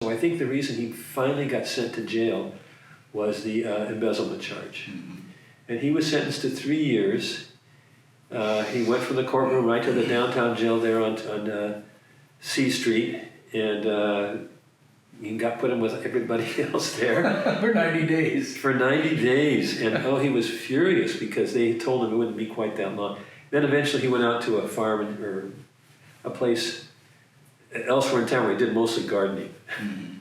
So I think the reason he finally got sent to jail was the embezzlement charge. Mm-hmm. And he was sentenced to 3 years. He went from the courtroom right to the downtown jail there on C Street, and he got put in with everybody else there. For 90 days. For 90 days. And he was furious because they told him it wouldn't be quite that long. Then eventually he went out to a farm or a place elsewhere in town where he did mostly gardening. Mm-hmm.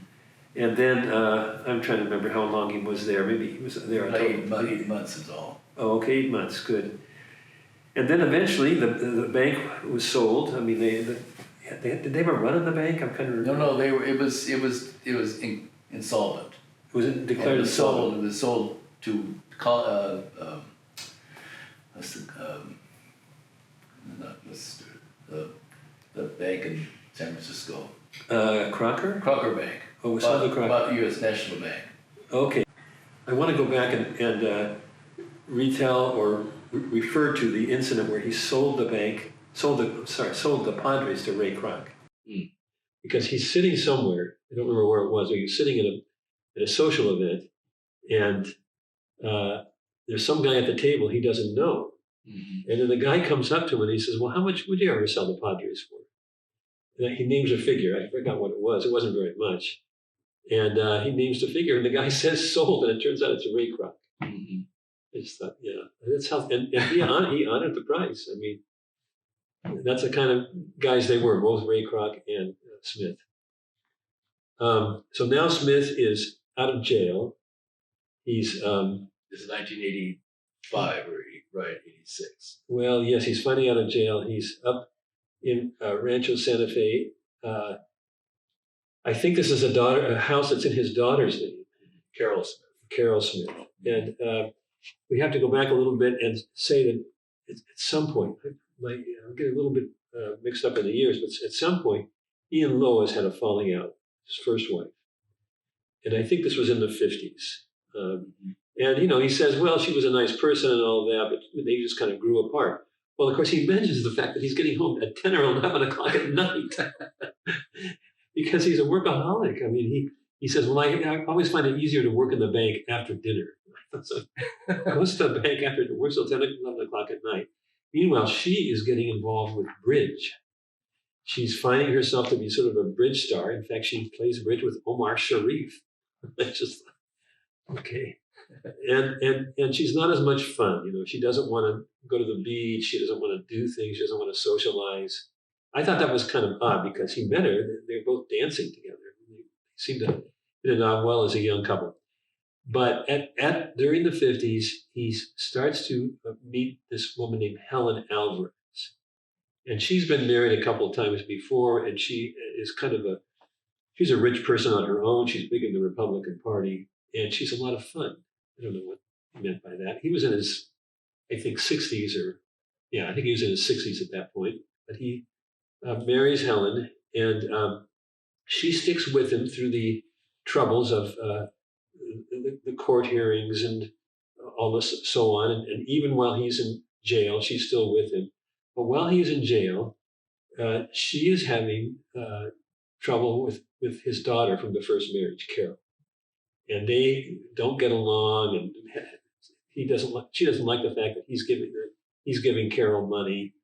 And then, I'm trying to remember how long he was there. Maybe he was there. 8 months is all. Oh, okay, 8 months, good. And then eventually the bank was sold. I mean, did they ever run in the bank? I'm kind of No. It was insolvent. Was it declared insolvent? It was sold to the bank in San Francisco. Crocker? Crocker Bank. Oh, it was sold to Crocker. About the U.S. National Bank. Okay. I want to go back and retell or refer to the incident where he sold the bank, sold the Padres to Ray Kroc. Mm. Because he's sitting somewhere, I don't remember where it was, but he was sitting at a social event, and there's some guy at the table he doesn't know. Mm-hmm. And then the guy comes up to him and he says, well, how much would you ever sell the Padres for? And he names a figure. I forgot what it was. It wasn't very much. And he names the figure, and the guy says sold, and it turns out it's a Ray Kroc. Mm-hmm. I just thought, yeah, that's how, and he honored the price. I mean, that's the kind of guys they were, both Ray Kroc and Smith. So now Smith is out of jail. He's this is 1985 or 86. Well, yes, he's finally out of jail. He's up in Rancho Santa Fe. I think this is a house that's in his daughter's name, Carol Smith. And we have to go back a little bit and say that at some point, I'm getting a little bit mixed up in the years, but at some point, he and Lois had a falling out, his first wife. And I think this was in the 50s. And, he says, well, she was a nice person and all that, but they just kind of grew apart. Well, of course, he mentions the fact that he's getting home at 10 or 11 o'clock at night because he's a workaholic. I mean, he says, well, I always find it easier to work in the bank after dinner. So goes to the bank after works till 10 or 11 o'clock at night. Meanwhile, she is getting involved with bridge. She's finding herself to be sort of a bridge star. In fact, she plays bridge with Omar Sharif. It's just, okay. And she's not as much fun. She doesn't want to go to the beach. She doesn't want to do things. She doesn't want to socialize. I thought that was kind of odd because he met her. They were both dancing together. They seemed to hit it off well as a young couple. But during the 50s, he starts to meet this woman named Helen Alvarez. And she's been married a couple of times before, and she is she's a rich person on her own. She's big in the Republican Party, and she's a lot of fun. I don't know what he meant by that. He was in his, I think, 60s I think he was in his 60s at that point. But he marries Helen, and she sticks with him through the troubles of the court hearings and all this, so on. And even while he's in jail, she's still with him. But while he's in jail, she is having trouble with his daughter from the first marriage, Carol. And they don't get along, and she doesn't like the fact that he's giving Carol money.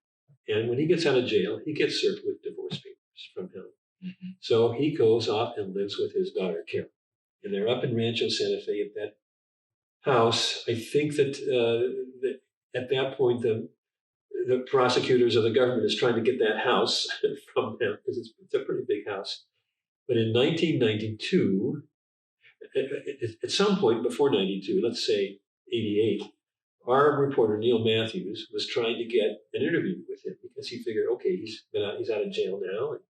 And when he gets out of jail, he gets served with divorce papers from Helen. Mm-hmm. So he goes off and lives with his daughter, Carol. And they're up in Rancho Santa Fe at that house. I think that at that point, the prosecutors or the government is trying to get that house from him because it's a pretty big house. But in 1992, at some point before 92, let's say 88, our reporter, Neil Matthews, was trying to get an interview with him because he figured, okay, he's out of jail now, and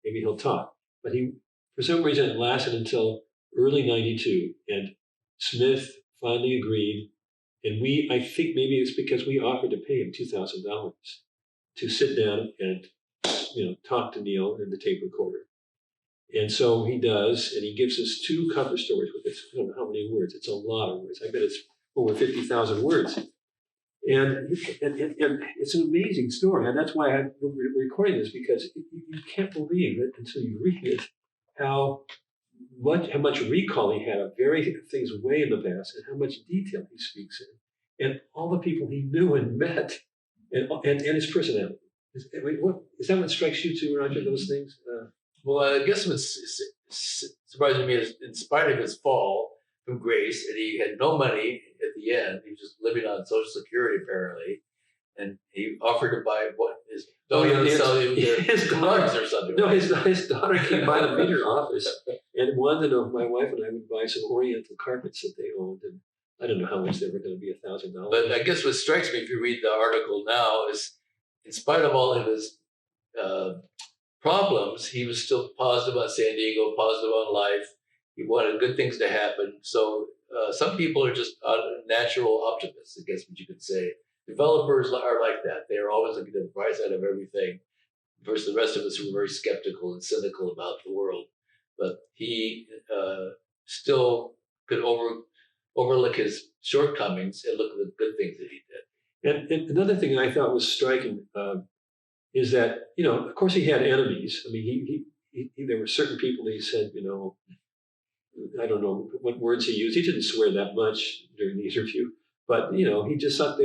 maybe he'll talk. But for some reason, it lasted until early 92, and Smith finally agreed. And I think maybe it's because we offered to pay him $2,000 to sit down and, talk to Neil in the tape recorder. And so he does, and he gives us 2 cover stories with this. I don't know how many words. It's a lot of words. I bet it's over 50,000 words. And it's an amazing story. And that's why we're recording this, because you can't believe it until you read it, how how much recall he had of very things way in the past, and how much detail he speaks in, and all the people he knew and met, and his personality. Is that what strikes you too, Roger? Those things? Well, I guess what's surprising me is, in spite of his fall from grace, and he had no money at the end, he was just living on Social Security apparently, and he offered to buy what his daughter would sell him his drugs or something. No, right? his daughter came by the meter office and wanted to know if my wife and I would buy some Oriental carpets that they owned, and I don't know how much they were going to be, $1,000. But I guess what strikes me if you read the article now is, in spite of all of his problems, he was still positive on San Diego, positive on life. He wanted good things to happen. So some people are just natural optimists, I guess what you could say. Developers are like that. They're always looking at the bright side of everything, versus the rest of us who are very skeptical and cynical about the world. But he still could overlook his shortcomings and look at the good things that he did. And another thing I thought was striking is that, of course he had enemies. I mean, there were certain people that he said, I don't know what words he used. He didn't swear that much during the interview, but, he just thought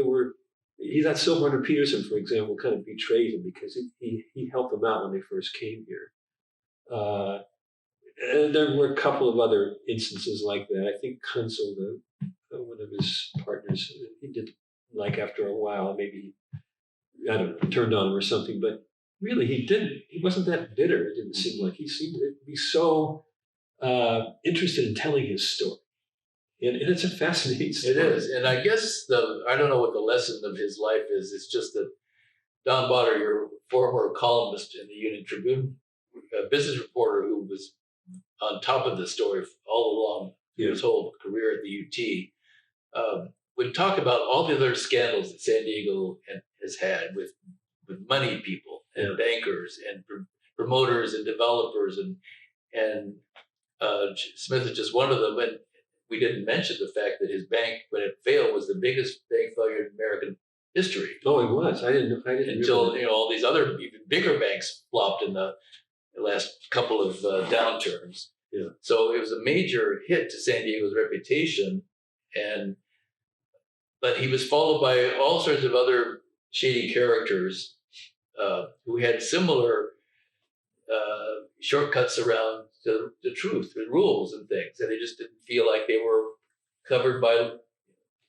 he thought Silverhunter Peterson, for example, kind of betrayed him because he helped them out when they first came here. And there were a couple of other instances like that. I think Kunzel, one of his partners, he did like after a while, maybe, I don't know, turned on him or something, but really he didn't. He wasn't that bitter. It didn't seem like. He seemed to be so interested in telling his story. And it's a fascinating story. It is. And I guess I don't know what the lesson of his life is. It's just that Don Botter, your former columnist in the Union Tribune, a business reporter who was on top of the story all along his whole career at the UT, would talk about all the other scandals that San Diego has had with money people and bankers and promoters and developers, and Smith is just one of them. And we didn't mention the fact that his bank, when it failed, was the biggest bank failure in American history. Oh, it was. I didn't until all these other even bigger banks flopped in the last couple of downturns. Yeah. So it was a major hit to San Diego's reputation, but he was followed by all sorts of other shady characters who had similar shortcuts around the truth, the rules and things, and they just didn't feel like they were covered by,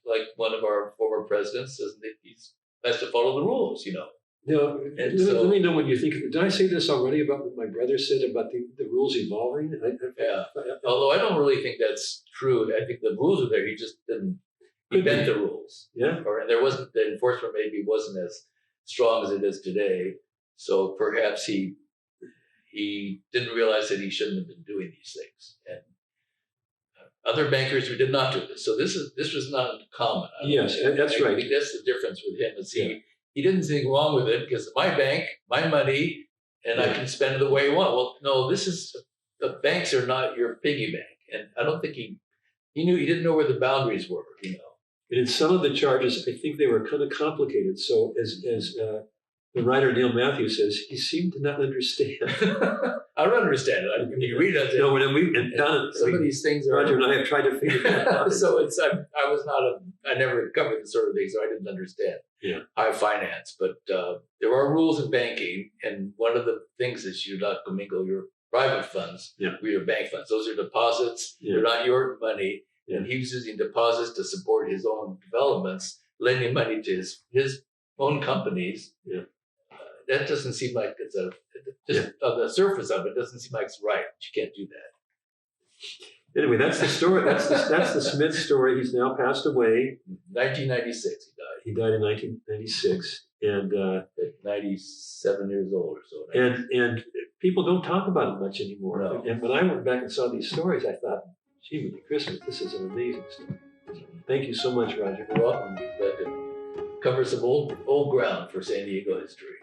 like one of our former presidents says, he has to follow the rules, let me know what you think. Did I say this already about what my brother said about the rules evolving? Although I don't really think that's true. I think the rules are there. He just didn't invent the rules. Yeah. And the enforcement maybe wasn't as strong as it is today. So perhaps he didn't realize that he shouldn't have been doing these things. And other bankers who did not do this. So this was not common. Yes, that's right. I think that's the difference with him. Is he didn't see anything wrong with it because my bank, my money, and I can spend it the way I want. Well, no, the banks are not your piggy bank. And I don't think he didn't know where the boundaries were, And in some of the charges, I think they were kind of complicated. So as the writer Neil Matthews says, he seemed to not understand. I don't understand it. When you read it, some of these things are. Roger and I have tried to figure it out. So I never covered the sort of thing, so I didn't understand high finance. But there are rules in banking, and one of the things is you not commingle your private funds with your bank funds. Those are deposits. They're not your money. Yeah. And he was using deposits to support his own developments, lending money to his own companies. Yeah. That doesn't seem like it's on the surface of it, doesn't seem like it's right. You can't do that. Anyway, that's the story. That's the Smith story. He's now passed away. 1996, he died. He died in 1996, and at 97 years old or so. And people don't talk about it much anymore. No. And when I went back and saw these stories, I thought, gee, with Christmas, this is an amazing story. So, thank you so much, Roger. You're welcome. Glad to cover some old ground for San Diego history.